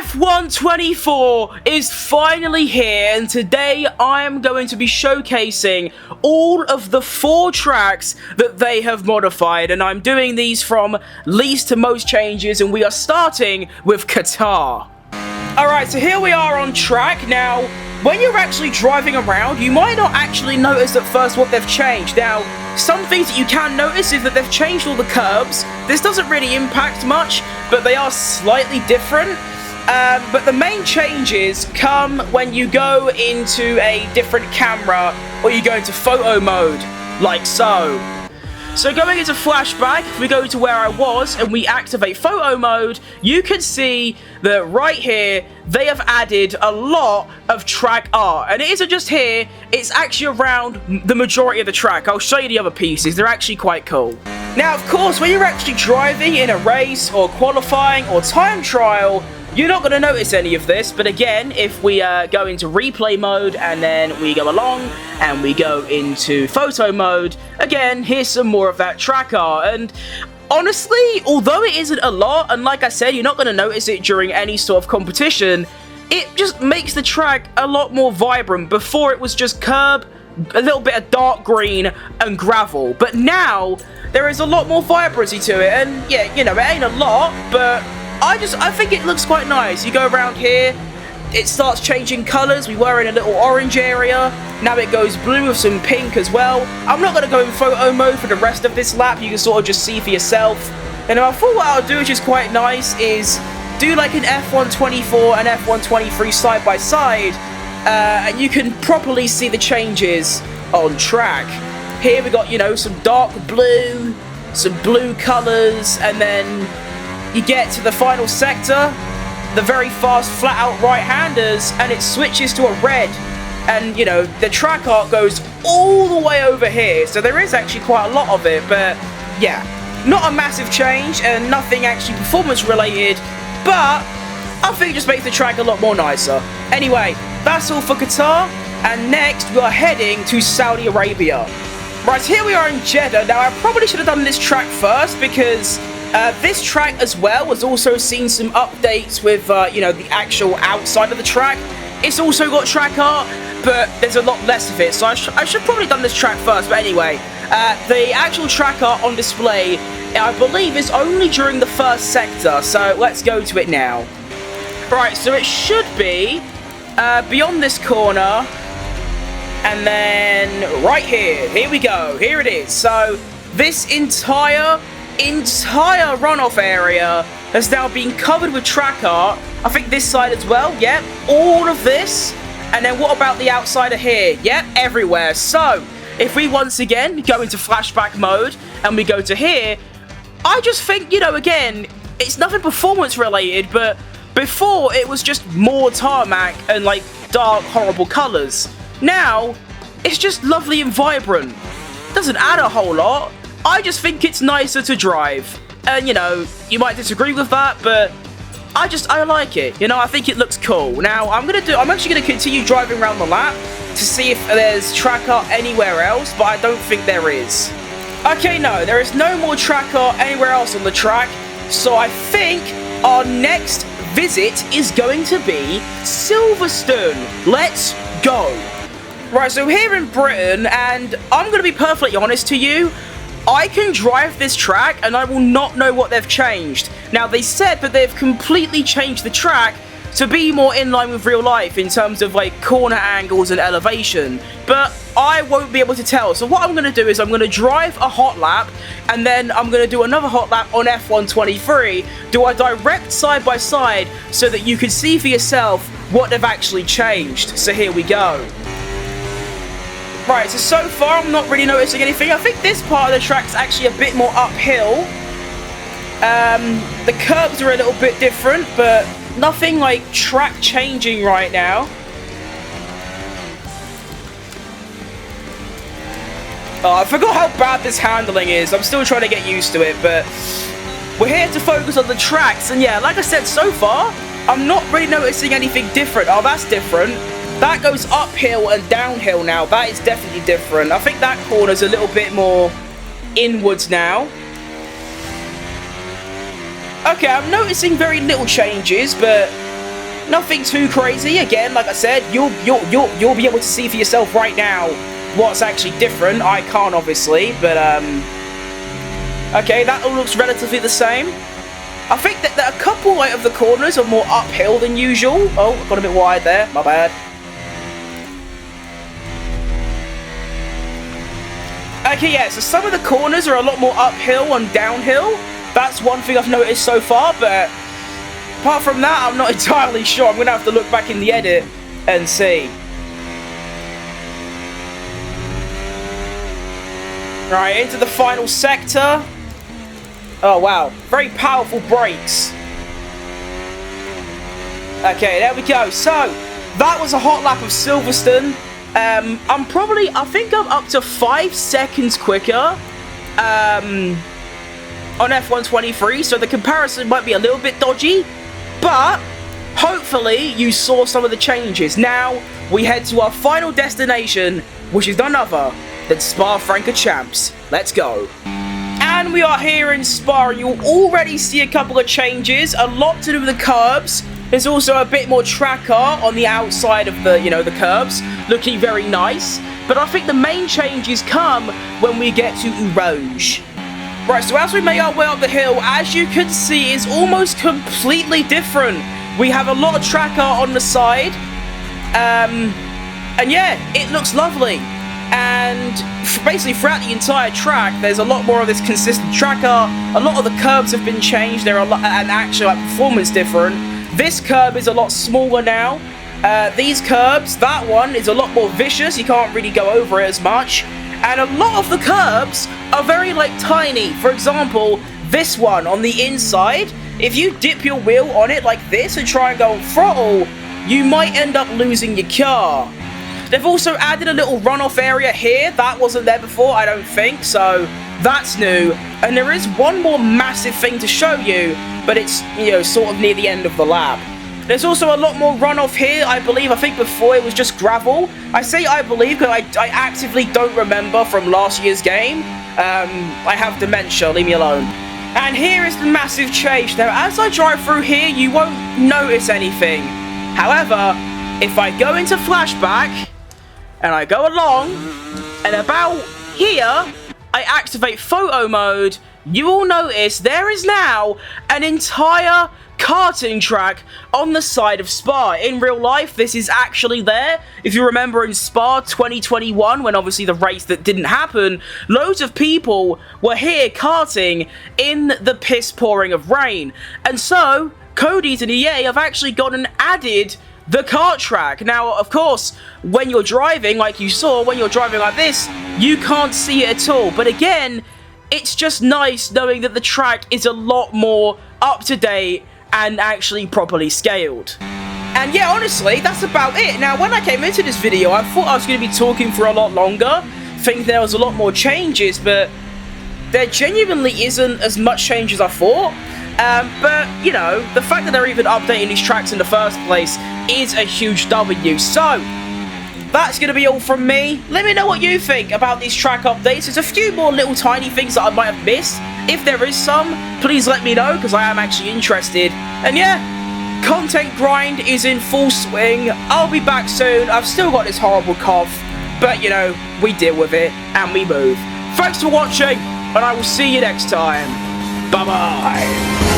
F124 is finally here, and today I am going to be showcasing all of the 4 tracks that they have modified, and I'm doing these from least to most changes, and we are starting with Qatar. Alright, so here we are on track. Now, when you're actually driving around, you might not actually notice at first what they've changed. Now, some things that you can notice is that they've changed all the curbs. This doesn't really impact much, but they are slightly different. But the main changes come when you go into a different camera or you go into photo mode, like so. So going into flashback, if we go to where I was and we activate photo mode, you can see that right here, they have added a lot of track art. And it isn't just here, it's actually around the majority of the track. I'll show you the other pieces, they're actually quite cool. Now, of course, when you're actually driving in a race or qualifying or time trial, you're not going to notice any of this, but again, if we go into replay mode and then we go along and we go into photo mode, again, here's some more of that track art. And honestly, although it isn't a lot, and like I said, you're not going to notice it during any sort of competition, it just makes the track a lot more vibrant. Before it was just curb, a little bit of dark green and gravel, but now there is a lot more vibrancy to it. And yeah, you know, it ain't a lot, but I think it looks quite nice. You go around here, it starts changing colours. We were in a little orange area, now it goes blue with some pink as well. I'm not going to go in photo mode for the rest of this lap, you can sort of just see for yourself. And I thought what I'll do, which is quite nice, is do like an F124 and F123 side by side, and you can properly see the changes on track. Here we got, you know, some dark blue, some blue colours, and then you get to the final sector, the very fast flat-out right-handers, and it switches to a red. And, you know, the track art goes all the way over here, so there is actually quite a lot of it, but, yeah, not a massive change, and nothing actually performance-related, but I think it just makes the track a lot more nicer. Anyway, that's all for Qatar, and next we are heading to Saudi Arabia. Right, here we are in Jeddah. Now, I probably should have done this track first, because this track as well has also seen some updates with, you know, the actual outside of the track. It's also got track art, but there's a lot less of it, so I should probably have done this track first. But anyway, the actual track art on display, I believe, is only during the first sector, so let's go to it now. Right, so it should be beyond this corner, and then right here we go, here it is. So this entire runoff area has now been covered with track art. I think this side as well, yep, all of this. And then what about the outside of here? Yep, everywhere. So if we once again go into flashback mode and we go to here, I just think, you know, again, it's nothing performance related, but before it was just more tarmac and like dark, horrible colors. Now it's just lovely and vibrant. Doesn't add a whole lot. I just think it's nicer to drive. And, you know, you might disagree with that, but I like it. You know, I think it looks cool. Now, I'm actually going to continue driving around the lap to see if there's track art anywhere else, but I don't think there is. Okay, no, there is no more track art anywhere else on the track, so I think our next visit is going to be Silverstone. Let's go. Right, so here in Britain, and I'm going to be perfectly honest to you, I can drive this track and I will not know what they've changed. Now, they said that they've completely changed the track to be more in line with real life in terms of like corner angles and elevation, but I won't be able to tell. So what I'm going to do is I'm going to drive a hot lap, and then I'm going to do another hot lap on F123, do a direct side by side so that you can see for yourself what they've actually changed. So here we go. Right, so far I'm not really noticing anything. I think this part of the track's actually a bit more uphill. The curbs are a little bit different, but nothing like track changing right now. Oh, I forgot how bad this handling is. I'm still trying to get used to it, but we're here to focus on the tracks. And yeah, like I said, so far, I'm not really noticing anything different. Oh, that's different. That goes uphill and downhill now. That is definitely different. I think that corner's a little bit more inwards now. Okay, I'm noticing very little changes, but Nothing too crazy. Again, like I said, you'll be able to see for yourself right now what's actually different. I can't, obviously, but okay, that all looks relatively the same. I think that a couple of the corners are more uphill than usual. Oh, got a bit wide there. My bad. Okay, yeah, so some of the corners are a lot more uphill and downhill. That's one thing I've noticed so far, but apart from that, I'm not entirely sure. I'm going to have to look back in the edit and see. Right, into the final sector. Oh, wow. Very powerful brakes. Okay, there we go. So, that was a hot lap of Silverstone. I think I'm up to 5 seconds quicker on F123, so the comparison might be a little bit dodgy, but hopefully you saw some of the changes. Now, we head to our final destination, which is none other than Spa-Francorchamps. Let's go. And we are here in Spa, and you'll already see a couple of changes, a lot to do with the curbs. There's also a bit more tracker on the outside of the, the curbs, looking very nice. But I think the main changes come when we get to Rouge. Right, so as we make our way up the hill, as you can see, it's almost completely different. We have a lot of tracker on the side, and yeah, it looks lovely. And basically throughout the entire track, there's a lot more of this consistent tracker. A lot of the curbs have been changed. They're a lot, and actually performance different. This curb is a lot smaller now. These curbs, that one is a lot more vicious. You can't really go over it as much. And a lot of the curbs are very, tiny. For example, this one on the inside, if you dip your wheel on it like this and try and go on throttle, you might end up losing your car. They've also added a little runoff area here. That wasn't there before, I don't think, so that's new. And there is one more massive thing to show you, but it's, sort of near the end of the lap. There's also a lot more runoff here, I believe. I think before it was just gravel. I say I believe because I actively don't remember from last year's game. I have dementia, leave me alone. And here is the massive change. Now, as I drive through here, you won't notice anything. However, if I go into flashback, and I go along, and about here, I activate photo mode, you will notice there is now an entire karting track on the side of Spa. In real life, this is actually there. If you remember in Spa 2021, when obviously the race that didn't happen, loads of people were here karting in the piss pouring of rain. And so, Cody's and EA have actually gone and added the kart track. Now, of course, when you're driving, like you saw, when you're driving like this, you can't see it at all. But again, it's just nice knowing that the track is a lot more up-to-date and actually properly scaled. And yeah, honestly, that's about it. Now, when I came into this video, I thought I was going to be talking for a lot longer, thinking there was a lot more changes, but there genuinely isn't as much change as I thought. But, the fact that they're even updating these tracks in the first place is a huge W. So, that's going to be all from me. Let me know what you think about these track updates. There's a few more little tiny things that I might have missed. If there is some, please let me know, because I am actually interested. And yeah, content grind is in full swing. I'll be back soon. I've still got this horrible cough, but, we deal with it, and we move. Thanks for watching, and I will see you next time. Bye-bye.